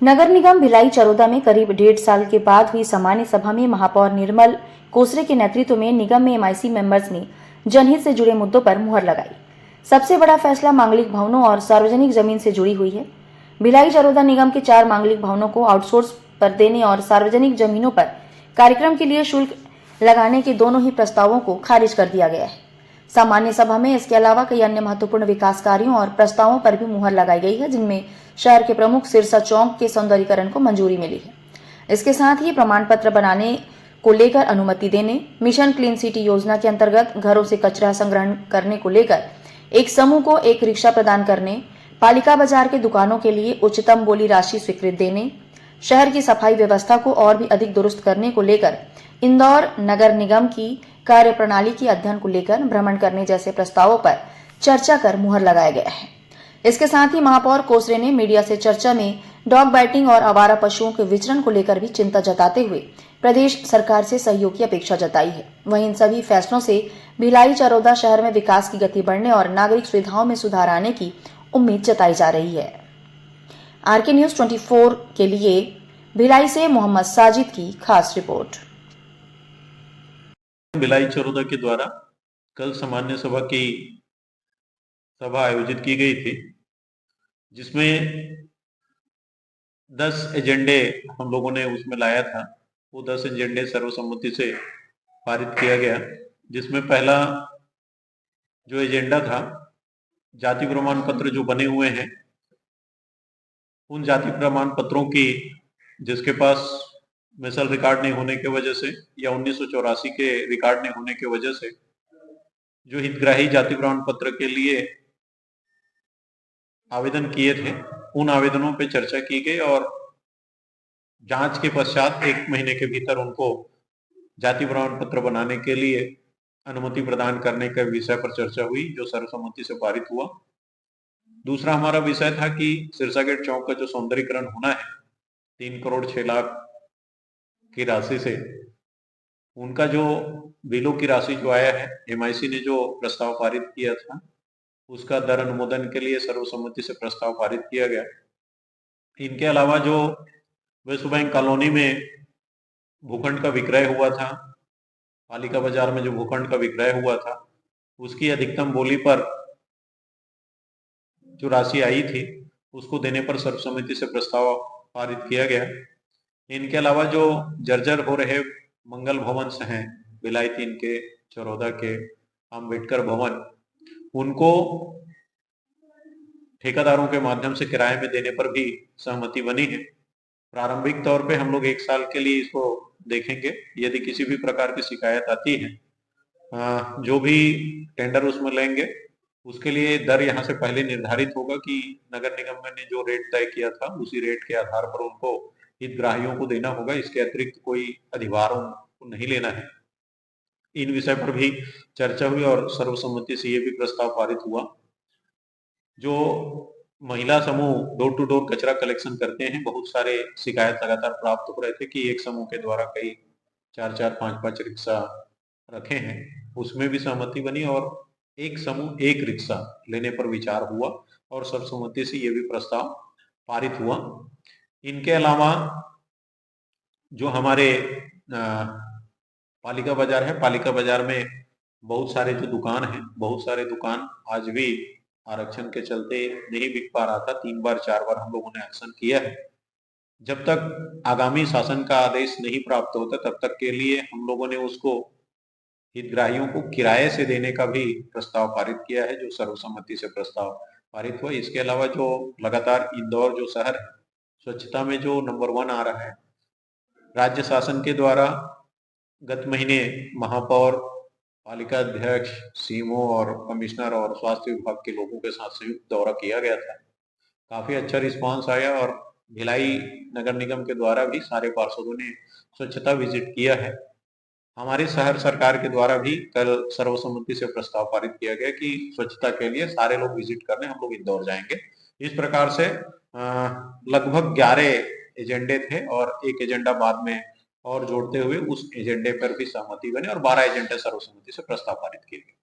नगर निगम भिलाई चरोदा में करीब 1.5 साल के बाद हुई सामान्य सभा में महापौर निर्मल कोसरे के नेतृत्व में निगम में एमआईसी मेंबर्स ने जनहित से जुड़े मुद्दों पर मुहर लगाई। सबसे बड़ा फैसला मांगलिक भवनों और सार्वजनिक जमीन से जुड़ी हुई है। भिलाई चरोदा निगम के 4 मांगलिक भवनों को आउटसोर्स पर देने और सार्वजनिक जमीनों पर कार्यक्रम के लिए शुल्क लगाने के दोनों ही प्रस्तावों को खारिज कर दिया गया है। सामान्य सभा में इसके अलावा कई अन्य महत्वपूर्ण विकास कार्यों और प्रस्तावों पर भी मुहर लगाई गई है, जिनमें शहर के प्रमुख सिरसा चौक के सौंदर्यीकरण को मंजूरी मिली है। इसके साथ ही प्रमाण पत्र बनाने को लेकर अनुमति देने, मिशन क्लीन सिटी योजना के अंतर्गत घरों से कचरा संग्रहण करने को लेकर एक समूह को एक रिक्शा प्रदान करने, पालिका बाजार के दुकानों के लिए उच्चतम बोली राशि स्वीकृत देने, शहर की सफाई व्यवस्था को और भी अधिक दुरुस्त करने को लेकर इंदौर नगर निगम की कार्यप्रणाली के अध्ययन को लेकर भ्रमण करने जैसे प्रस्तावों पर चर्चा कर मुहर लगाया गया है। इसके साथ ही महापौर कोसरे ने मीडिया से चर्चा में डॉग बाइटिंग और आवारा पशुओं के विचरण को लेकर भी चिंता जताते हुए प्रदेश सरकार से सहयोग की अपेक्षा जताई है। वहीं इन सभी फैसलों से भिलाई चरोदा शहर में विकास की गति बढ़ने और नागरिक सुविधाओं में सुधार आने की उम्मीद जताई जा रही है। आरके न्यूज 24 के लिए भिलाई से मोहम्मद साजिद की खास रिपोर्ट। भिलाई चरोदा के द्वारा कल सामान्य सभा आयोजित की गई थी, जिसमें 10 एजेंडे हम लोगों ने उसमें लाया था। वो 10 एजेंडे सर्वसम्मति से पारित किया गया, जिसमें पहला जो एजेंडा था, जाति प्रमाण पत्र जो बने हुए हैं, उन जाति प्रमाण पत्रों की जिसके पास मिसल रिकॉर्ड नहीं होने की वजह से या 1984 के रिकॉर्ड नहीं होने की वजह से जो हितग्राही जाति प्रमाण पत्र के लिए आवेदन किए थे, उन आवेदनों पे चर्चा की गई और जांच के पश्चात 1 महीने के भीतर उनको जाति प्रमाण पत्र बनाने के लिए अनुमति प्रदान करने के विषय पर चर्चा हुई, जो सर्वसम्मति से पारित हुआ। दूसरा हमारा विषय था कि सिरसा गेट चौक का जो सौंदर्यीकरण होना है 3 करोड़ 6 लाख की राशि से, उनका जो बिलों की राशि जो आया है, एमआईसी ने जो प्रस्ताव पारित किया था, उसका दर अनुमोदन के लिए सर्वसम्मति से प्रस्ताव पारित किया गया। इनके अलावा जो विश्व बैंक कॉलोनी में भूखंड का विक्रय हुआ था, पालिका बाजार में जो भूखंड का विक्रय हुआ था, उसकी अधिकतम बोली पर जो राशि आई थी, उसको देने पर सर्वसम्मति से प्रस्ताव पारित किया गया। इनके अलावा जो जर्जर हो रहे मंगल भवन हैं, भिलाई 3 के, चरोदा के, अम्बेडकर भवन, उनको ठेकेदारों के माध्यम से किराए में देने पर भी सहमति बनी है। प्रारंभिक तौर पे हम लोग 1 साल के लिए इसको देखेंगे। यदि किसी भी प्रकार की शिकायत आती है, जो भी टेंडर उसमें लेंगे, उसके लिए दर यहाँ से पहले निर्धारित होगा कि नगर निगम ने जो रेट तय किया था, उसी रेट के आधार पर उनको हितग्राहियों को देना होगा। इसके अतिरिक्त कोई अधिभार उनको नहीं लेना है। इन विषय पर भी चर्चा हुई और सर्वसम्मति से ये भी प्रस्ताव पारित हुआ। जो महिला समूह डोर टू डोर कचरा कलेक्शन करते हैं, बहुत सारे शिकायत लगातार प्राप्त हो रहे थे कि एक समूह के द्वारा कई 4-4, 5-5 रिक्शा रखे हैं, उसमें भी सहमति बनी और एक समूह एक रिक्शा लेने पर विचार हुआ और सर्वसम्मति से ये भी प्रस्ताव पारित हुआ। इनके अलावा जो हमारे पालिका बाजार है, पालिका बाजार में बहुत सारे जो दुकान हैं, बहुत सारे दुकान आज भी आरक्षण के चलते नहीं बिक पा रहा था। 3 बार 4 बार हम लोगों ने एक्शन किया है। जब तक आगामी शासन का आदेश नहीं प्राप्त होता, तब तक के लिए हम लोगों ने उसको हितग्राहियों को किराए से देने का भी प्रस्ताव पारित किया है, जो सर्वसम्मति से प्रस्ताव पारित हुआ। इसके अलावा जो लगातार इंदौर जो शहर है, स्वच्छता में जो नंबर 1 आ रहा है, राज्य शासन के द्वारा गत महीने महापौर, पालिका अध्यक्ष, सीएमओ और कमिश्नर और स्वास्थ्य विभाग के लोगों के साथ संयुक्त दौरा किया गया था। काफी अच्छा रिस्पांस आया और भिलाई नगर निगम के द्वारा भी सारे पार्षदों ने स्वच्छता विजिट किया है। हमारे शहर सरकार के द्वारा भी कल सर्वसम्मति से प्रस्ताव पारित किया गया कि स्वच्छता के लिए सारे लोग विजिट करने हम लोग इंदौर जाएंगे। इस प्रकार से लगभग 11 एजेंडे थे और एक एजेंडा बाद में और जोड़ते हुए उस एजेंडे पर भी सहमति बनी और 12 एजेंडे सर्वसम्मति से प्रस्ताव पारित किए गए।